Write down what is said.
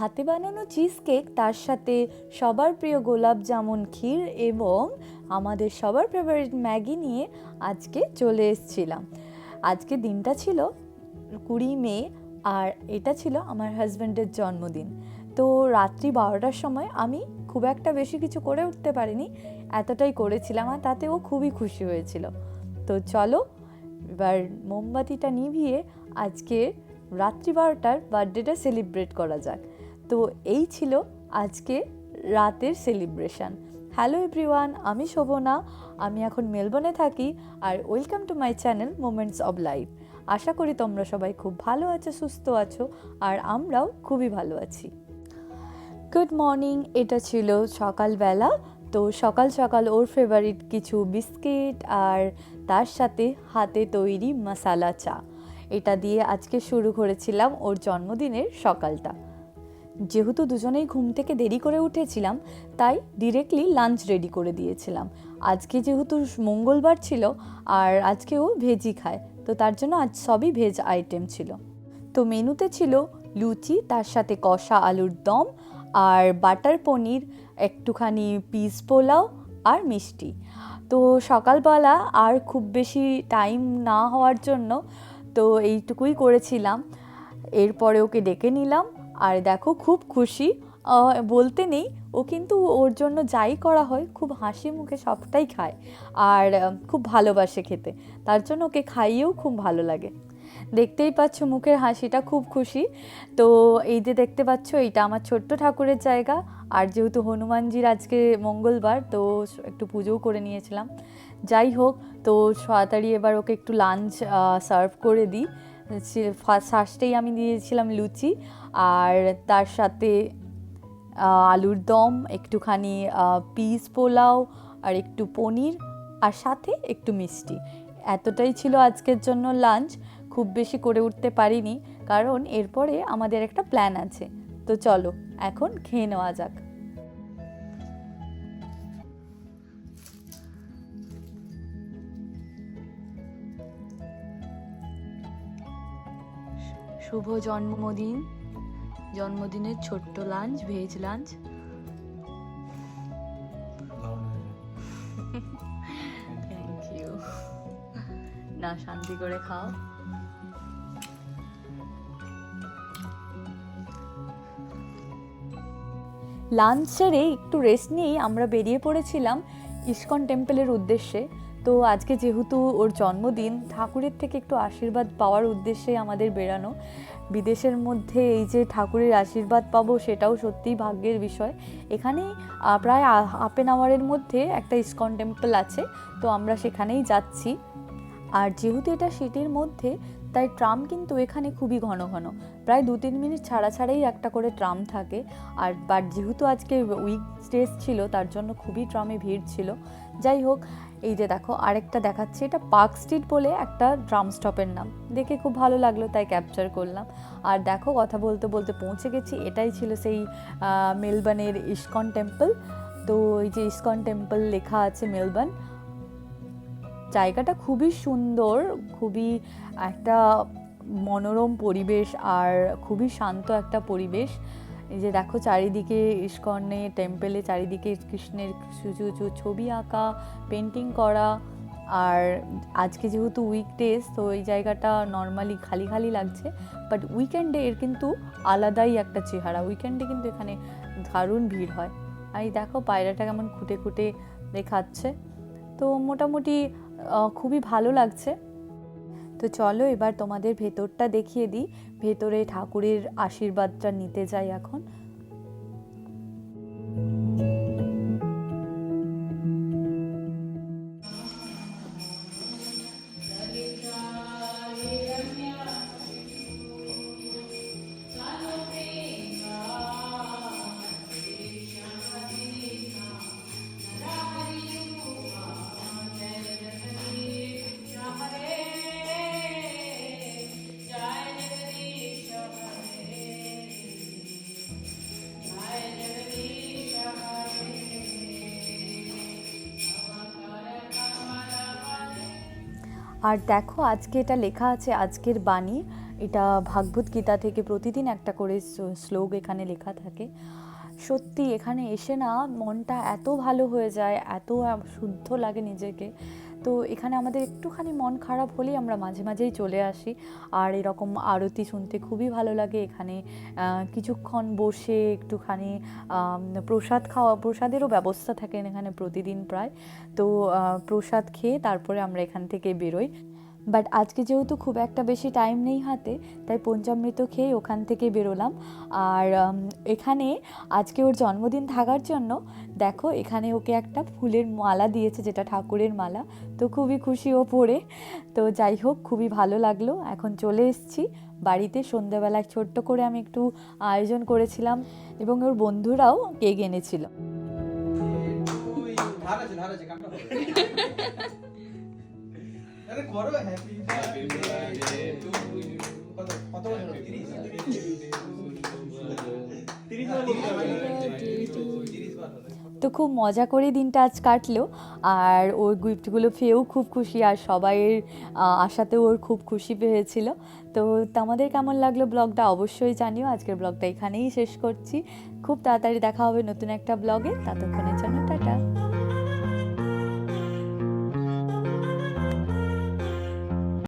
হাতে বানানো cheese cake, তার সাথে সবার প্রিয় গোলাপ জামুন ক্ষীর এবং আমাদের সবার ফেভারিট ম্যাগি নিয়ে আজকে চলে এসেছিলাম। আজকে দিনটা ছিল 20 মে, আর এটা ছিল আমার হাজব্যান্ডের জন্মদিন। তো রাত্রি 12টার সময় আমি খুব একটা বেশি কিছু করে উঠতে পারিনি, এতটাই করেছিলাম, আর তাতে ও খুবই খুশি হয়েছিল। তো চলো এবার মোমবাতিটা নিভিয়ে আজকে রাত্রি 12টার বার্থডেটা সেলিব্রেট করা যাক। তো এই ছিল আজকে রাতের সেলিব্রেশন। হ্যালো এভরিওয়ান, আমি শোভনা, আমি এখন মেলবোর্নে থাকি, আর welcome to my channel moments of life. আশা করি তোমরা সবাই খুব ভালো আছো, সুস্থ আছো, আর আমরাও খুবই ভালো আছি। গুড মর্নিং, এটা ছিল সকালবেলা। তো সকাল সকাল ওর ফেভারিট কিছু বিস্কিট আর তার সাথে হাতে তৈরি মশালা চা, এটা দিয়ে আজকে শুরু করেছিলাম ওর জন্মদিনের সকালটা। যেহেতু দুজনেই ঘুম থেকে দেরি করে উঠেছিলাম, তাই ডিরেক্টলি লাঞ্চ রেডি করে দিয়েছিলাম। আজকে যেহেতু মঙ্গলবার ছিল, আর আজকেও ভেজই খায়, তো তার জন্য আজ সবই ভেজ আইটেম ছিল। তো মেনুতে ছিল লুচি, তার সাথে কষা আলুর দম, আর বাটার পনির, একটুখানি পিস পোলাও আর মিষ্টি। তো সকালবেলা আর খুব বেশি টাইম না হওয়ার জন্য তো এইটুকুই করেছিলাম। এরপরে ওকে ডেকে নিলাম, আর দেখো খুব খুশি, বলতে নেই, ও কিন্তু ওর জন্য যাই করা হয় খুব হাসি মুখে সবটাই খায়, আর খুব ভালোবাসে খেতে, তার জন্য ওকে খাইয়েও খুব ভালো লাগে। দেখতেই পাচ্ছ মুখের হাসিটা, খুব খুশি। তো এই যে দেখতে পাচ্ছ, এইটা আমার ছোট্ট ঠাকুরের জায়গা, আর যেহেতু হনুমানজির আজকে মঙ্গলবার, তো একটু পুজোও করে নিয়েছিলাম। যাই হোক, তো তাড়াতাড়ি এবার ওকে একটু লাঞ্চ সার্ভ করে দিই। ফার্স্টেই আমি দিয়েছিলাম লুচি, আর তার সাথে আলুর দম, একটুখানি পিস পোলাও, আর একটু পনির, আর সাথে একটু মিষ্টি। এতটাই ছিল আজকের জন্য লাঞ্চ। খুব বেশি করে উঠতে পারিনি, কারণ এরপরে আমাদের একটা প্ল্যান আছে। তো চলো এখন খেয়ে নেওয়া যাক। শুভ জন্মদিন, জন্মদিনের ছোট্ট lunch, veg lunch. Thank you. না, শান্তি করে খাও। লাঞ্চ সেরে একটু রেস্ট নিয়েই আমরা বেরিয়ে পড়েছিলাম ইস্কন টেম্পলের উদ্দেশ্যে। তো আজকে যেহেতু ওর জন্মদিন, ঠাকুরের থেকে একটু আশীর্বাদ পাওয়ার উদ্দেশ্যে আমাদের বেরানো। বিদেশের মধ্যে এই যে ঠাকুরের আশীর্বাদ পাবো, সেটাও সত্যিই ভাগ্যের বিষয়। এখানে প্রায় হাফ অ্যান আওয়ারের মধ্যে একটা ইস্কন টেম্পল আছে, তো আমরা সেখানেই যাচ্ছি। আর যেহেতু এটা সিটির মধ্যে, তাই ট্রাম কিন্তু এখানে খুবই ঘন ঘন, প্রায় 2-3 মিনিট ছাড়া ছাড়াই একটা করে ট্রাম থাকে। আর বাট যেহেতু আজকে উইকডেজ ছিল, তার জন্য খুবই ট্রামে ভিড় ছিল। যাই হোক, এই যে দেখো আরেকটা দেখাচ্ছে, এটা পার্ক স্ট্রিট বলে একটা ট্রাম স্টপের নাম, দেখে খুব ভালো লাগলো, তাই ক্যাপচার করলাম। আর দেখো কথা বলতে বলতে পৌঁছে গেছি, এটাই ছিল সেই মেলবার্নের ইস্কন টেম্পল। তো এই যে ইস্কন টেম্পল লেখা আছে মেলবার্ন। জায়গাটা খুবই সুন্দর, খুবই একটা মনোরম পরিবেশ, আর খুবই শান্ত একটা পরিবেশ। এই যে দেখো চারিদিকে ইস্কনে টেম্পলে চারিদিকে কৃষ্ণের ছবি আঁকা, পেন্টিং করা। আর আজকে যেহেতু উইকডেজ, তো এই জায়গাটা নর্মালি খালি খালি লাগছে, বাট উইকেন্ডে এর কিন্তু আলাদাই একটা চেহারা। উইকেন্ডে কিন্তু এখানে দারুণ ভিড় হয়। আর এই দেখো পায়রাটা কেমন খুঁটে খুঁটে দেখাচ্ছে। তো মোটামুটি খুবই ভালো লাগছে। তো চলো এবার তোমাদের ভেতরটা দেখিয়ে দিই, ভেতরে ঠাকুরের আশীর্বাদটা নিতে যাই এখন। আর দেখো আজকে এটা লেখা আছে, আজকের বাণী, এটা ভাগবত গীতা থেকে প্রতিদিন একটা করে শ্লোক এখানে লেখা থাকে। সত্যি এখানে এসে না মনটা এত ভালো হয়ে যায়, এত শুদ্ধ লাগে নিজেকে। তো এখানে আমাদের একটুখানি মন খারাপ হলেই আমরা মাঝে মাঝেই চলে আসি, আর এরকম আরতি শুনতে খুবই ভালো লাগে। এখানে কিছুক্ষণ বসে একটুখানি প্রসাদেরও ব্যবস্থা থাকে এখানে প্রতিদিন প্রায়। তো প্রসাদ খেয়ে তারপরে আমরা এখান থেকে বেরোই। বাট আজকে যেহেতু খুব একটা বেশি টাইম নেই হাতে, তাই পঞ্চামৃত খেয়ে ওখান থেকে বেরোলাম। আর এখানে আজকে ওর জন্মদিন থাকার জন্য দেখো এখানে ওকে একটা ফুলের মালা দিয়েছে, যেটা ঠাকুরের মালা। তো খুবই খুশি ও পরে। তো যাই হোক, খুবই ভালো লাগলো। এখন চলে এসেছি বাড়িতে। সন্ধ্যাবেলায় ছোট্ট করে আমি একটু আয়োজন করেছিলাম এবং ওর বন্ধুরাও কেক এনেছিল। আরে করো হ্যাপি বার্থডে টু ইউ। কত বছর? 30 তো খুব মজা করে দিনটা আজ কাটলো। আর ওর গিফটগুলো পেয়েও খুব খুশি, আর সবাইয়ের আশাতেও ওর খুব খুশি পেয়েছিল। তো তোমাদের কেমন লাগলো ব্লগটা অবশ্যই জানিও। আজকের ব্লগটা এখানেই শেষ করছি। খুব তাড়াতাড়ি দেখা হবে নতুন একটা ব্লগে। ততক্ষণের জন্য টাটা।